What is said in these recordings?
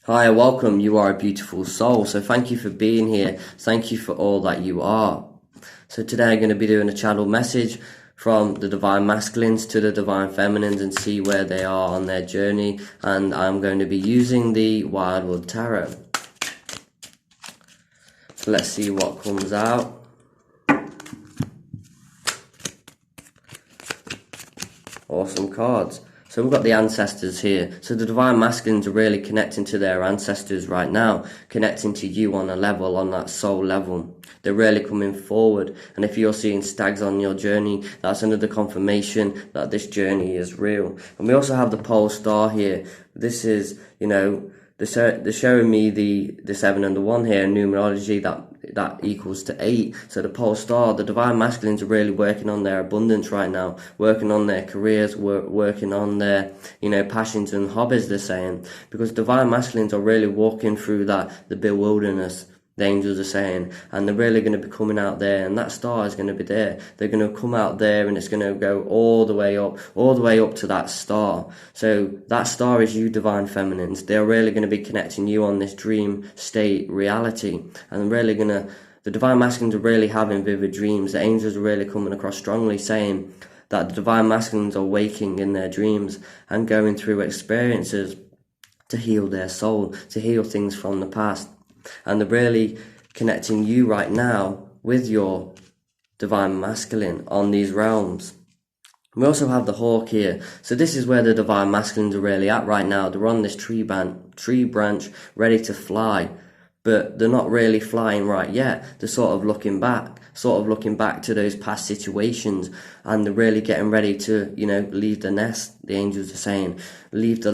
Hi, welcome. You are a beautiful soul. So thank you for being here. Thank you for all that you are. So today I'm going to be doing a channel message from the Divine Masculines to the Divine Feminines and see where they are on their journey. And I'm going to be using the Wildwood Tarot. So let's see what comes out. Awesome cards. So we've got the ancestors here. So the Divine Masculines are really connecting to their ancestors right now, connecting to you on a level, on that soul level. They're really coming forward. And if you're seeing stags on your journey, that's another confirmation that this journey is real. And we also have the pole star here. This is, they're showing me the 7 and the 1 here in numerology that equals to 8. So the pole star, the Divine Masculines are really working on their abundance right now, working on their careers, working on their, passions and hobbies, they're saying. Because Divine Masculines are really walking through the bewilderness, the angels are saying, and they're really going to be coming out there, and that star is going to be there. They're going to come out there, and it's going to go all the way up to that star. So that star is you, Divine Feminines. They're really going to be connecting you on this dream state reality, and the Divine Masculines are really having vivid dreams. The angels are really coming across strongly, saying that the Divine Masculines are waking in their dreams and going through experiences to heal their soul, to heal things from the past. And they're really connecting you right now with your Divine Masculine on these realms. We also have the hawk here. So this is where the Divine Masculines are really at right now. They're on this tree branch ready to fly, but they're not really flying right yet. They're sort of looking back to those past situations, and they're really getting ready to, leave the nest. The angels are saying, leave the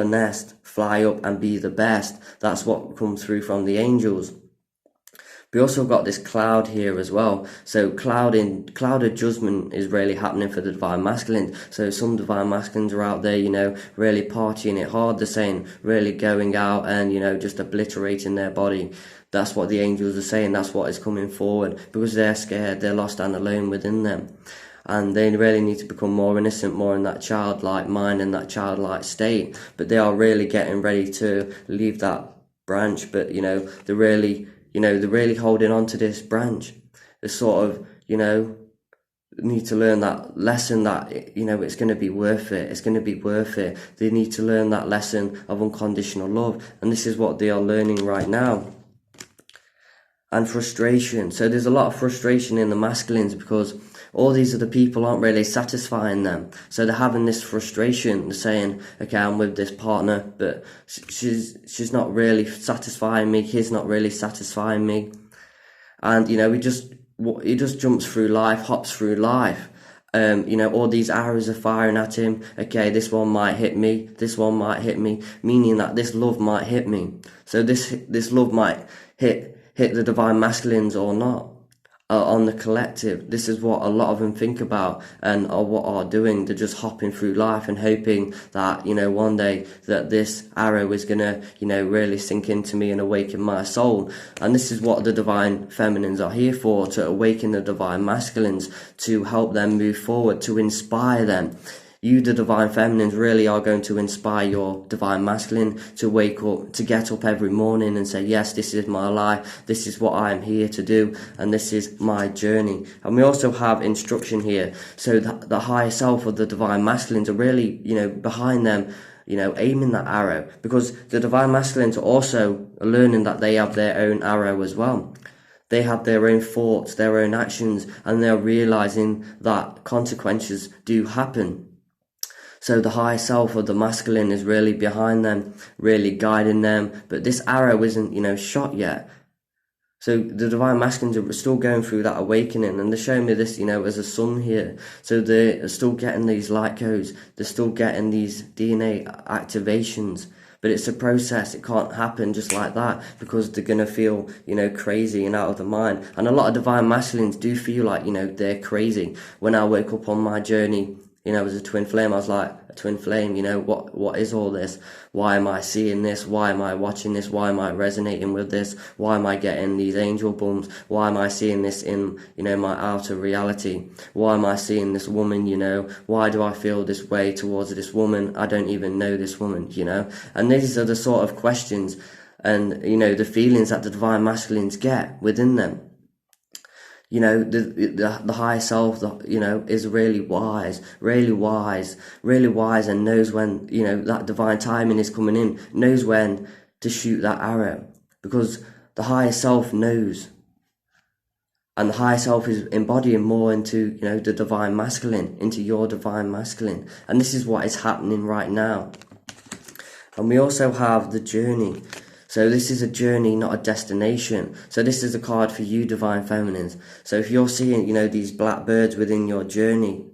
nest, fly up and be the best. That's what comes through from the angels. We also got this cloud here as well. So cloud adjustment is really happening for the Divine Masculines. So some Divine Masculines are out there, really partying it hard, they're saying, really going out and, just obliterating their body. That's what the angels are saying. That's what is coming forward, because they're scared, they're lost and alone within them. And they really need to become more innocent, more in that childlike mind and that childlike state. But they are really getting ready to leave that branch. But, they're really holding on to this branch. They sort of, need to learn that lesson that, it's going to be worth it. It's going to be worth it. They need to learn that lesson of unconditional love. And this is what they are learning right now. And frustration. So there's a lot of frustration in the masculines, because all these other people aren't really satisfying them. So they're having this frustration. They're saying, okay, I'm with this partner, but she's not really satisfying me. He's not really satisfying me. And, he just jumps through life, hops through life. All these arrows are firing at him. Okay, this one might hit me. This one might hit me, meaning that this love might hit me. So this love might hit the Divine Masculines or not. On the collective, this is what a lot of them think about and what are doing. They're just hopping through life and hoping that, one day that this arrow is gonna, really sink into me and awaken my soul. And this is what the Divine Feminines are here for, to awaken the Divine Masculines, to help them move forward, to inspire them. You, the Divine Feminines, really are going to inspire your Divine Masculine to wake up, to get up every morning and say, yes, this is my life, this is what I am here to do, and this is my journey. And we also have instruction here. So the higher self of the Divine Masculines are really, behind them, aiming that arrow, because the Divine Masculines are also learning that they have their own arrow as well. They have their own thoughts, their own actions, and they're realizing that consequences do happen. So the higher self of the masculine is really behind them, really guiding them. But this arrow isn't, shot yet. So the Divine Masculines are still going through that awakening. And they're showing me this, as a sun here. So they're still getting these light codes. They're still getting these DNA activations. But it's a process. It can't happen just like that, because they're going to feel, crazy and out of their mind. And a lot of Divine Masculines do feel like, they're crazy. When I wake up on my journey, as a twin flame. I was like, a twin flame, what is all this? Why am I seeing this? Why am I watching this? Why am I resonating with this? Why am I getting these angel bumps? Why am I seeing this in, my outer reality? Why am I seeing this woman, Why do I feel this way towards this woman? I don't even know this woman, And these are the sort of questions and, the feelings that the divine masculines get within them. The higher self, is really wise, and knows when, that divine timing is coming in, knows when to shoot that arrow, because the higher self knows. And the higher self is embodying more into, the divine masculine, into your divine masculine. And this is what is happening right now. And we also have the journey. So this is a journey, not a destination. So this is a card for you, divine feminines. So if you're seeing, these black birds within your journey,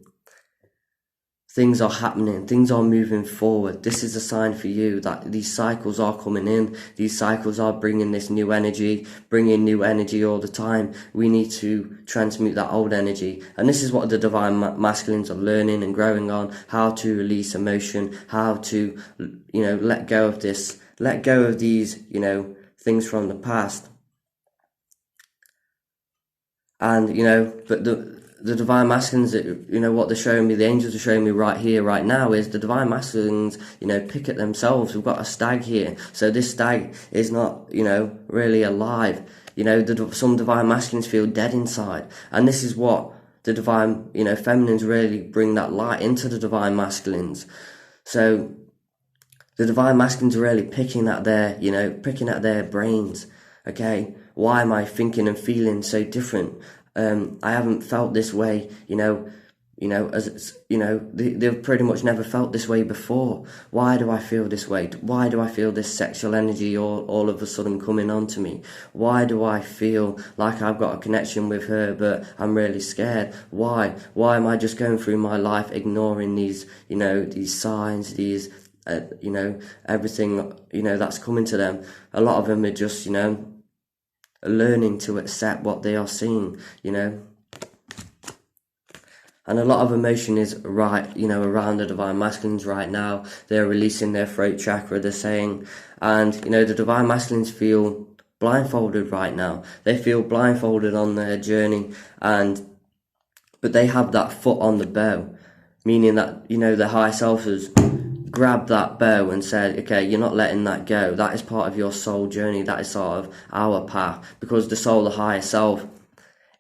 things are happening, things are moving forward. This is a sign for you that these cycles are coming in. These cycles are bringing this new energy, bringing new energy all the time. We need to transmute that old energy. And this is what the divine masculines are learning and growing on, how to release emotion, how to, let go of this. Let go of these, things from the past. And, but the divine masculines, what they're showing me, the angels are showing me right here, right now, is the divine masculines, pick at themselves. We've got a stag here. So this stag is not, really alive. Some divine masculines feel dead inside. And this is what the divine, feminines really bring that light into the divine masculines. So the divine masculines are really picking at their brains. Okay, why am I thinking and feeling so different? I haven't felt this way, they've pretty much never felt this way before. Why do I feel this way? Why do I feel this sexual energy all of a sudden coming on to me? Why do I feel like I've got a connection with her, but I'm really scared? Why am I just going through my life ignoring these, these signs, these, everything, that's coming to them? A lot of them are just, learning to accept what they are seeing, And a lot of emotion is around the divine masculines right now. They're releasing their throat chakra, they're saying, and, the divine masculines feel blindfolded right now. They feel blindfolded on their journey, but they have that foot on the bow, meaning that, the higher self has grabbed that bow and said, okay, you're not letting that go. That is part of your soul journey. That is sort of our path, because the soul, the higher self,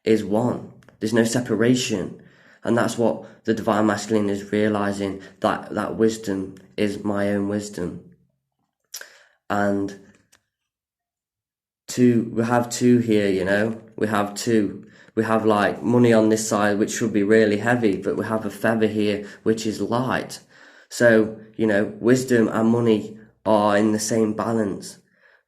is one. There's no separation. And that's what the divine masculine is realizing, that wisdom is my own wisdom. And we have two here, we have two. We have like money on this side, which should be really heavy, but we have a feather here, which is light. So, wisdom and money are in the same balance,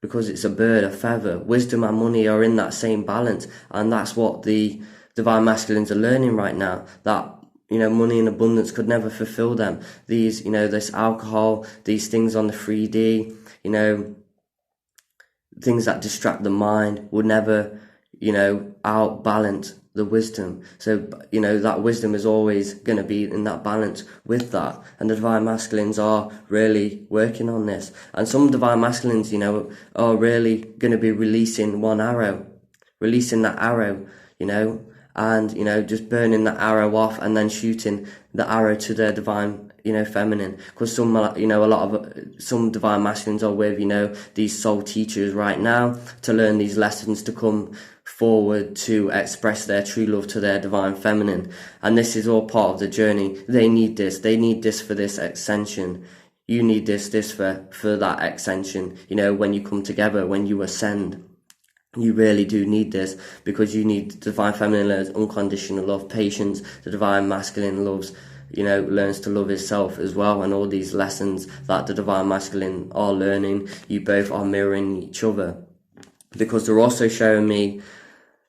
because it's a bird, a feather. Wisdom and money are in that same balance. And that's what the divine masculines are learning right now, that, money in abundance could never fulfill them. These, this alcohol, these things on the 3D, things that distract the mind would never, outbalance the wisdom. So, that wisdom is always going to be in that balance with that. And the divine masculines are really working on this. And some divine masculines, are really going to be releasing that arrow, and, just burning that arrow off and then shooting the arrow to their divine, feminine. Because some divine masculines are with, these soul teachers right now to learn these lessons, to come forward to express their true love to their divine feminine. And this is all part of the journey. They need this for this ascension. You need this for that ascension. When you come together, when you ascend, you really do need this, because you need the divine feminine learns unconditional love, patience. The divine masculine learns to love himself as well. And all these lessons that the divine masculine are learning, you both are mirroring each other, because they're also showing me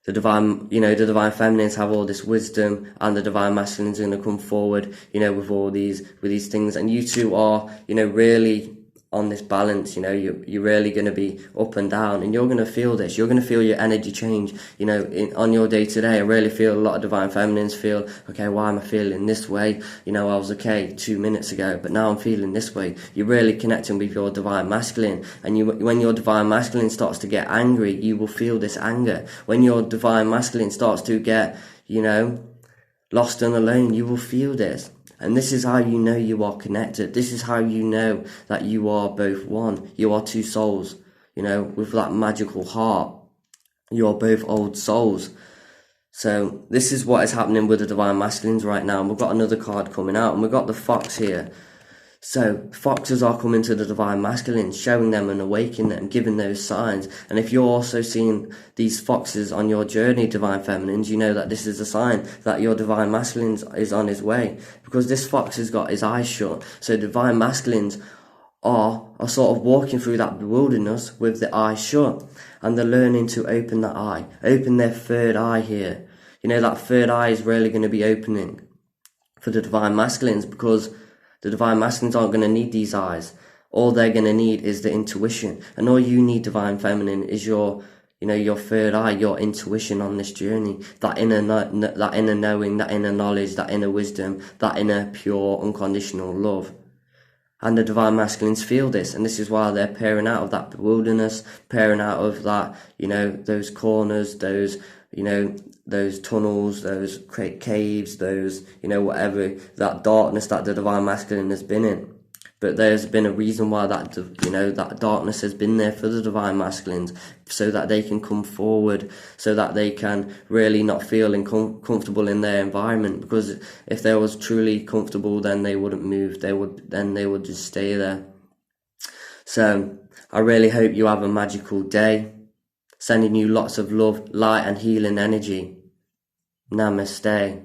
the divine feminines have all this wisdom, and the divine masculine is going to come forward, with these things. And you two are, really on this balance. You know, you're really going to be up and down, and you're going to feel this. You're going to feel your energy change. You know, on your day to day, I really feel a lot of divine feminines feel, okay, why am I feeling this way? You know, I was okay 2 minutes ago, but now I'm feeling this way. You're really connecting with your divine masculine, and when your divine masculine starts to get angry, you will feel this anger. When your divine masculine starts to get, you know, lost and alone, you will feel this. And this is how you know you are connected. This is how you know that you are both one. You are two souls, you know, with that magical heart. You are both old souls. So this is what is happening with the divine masculines right now. And we've got another card coming out, and we've got the fox here. So foxes are coming to the divine masculines, showing them an awakening and giving those signs. And if you're also seeing these foxes on your journey, divine feminines, you know that this is a sign that your divine masculine is on his way, because this fox has got his eyes shut. So divine masculines are sort of walking through that wilderness with the eyes shut, and they're learning to open that eye, open their third eye here. You know, that third eye is really going to be opening for the divine masculines, because the divine masculines aren't going to need these eyes. All they're going to need is the intuition. And all you need, divine feminine, is your third eye, your intuition on this journey. That inner knowing, that inner knowledge, that inner wisdom, that inner pure, unconditional love. And the divine masculines feel this, and this is why they're peering out of that wilderness, peering out of that, you know, those corners, those, you know, those tunnels, those caves, those, you know, whatever, that darkness that the divine masculine has been in. But there's been a reason why that, you know, that darkness has been there for the divine masculines, so that they can come forward, so that they can really not feel comfortable in their environment. Because if they was truly comfortable, then they wouldn't move. They would just stay there. So I really hope you have a magical day. Sending you lots of love, light, and healing energy. Namaste.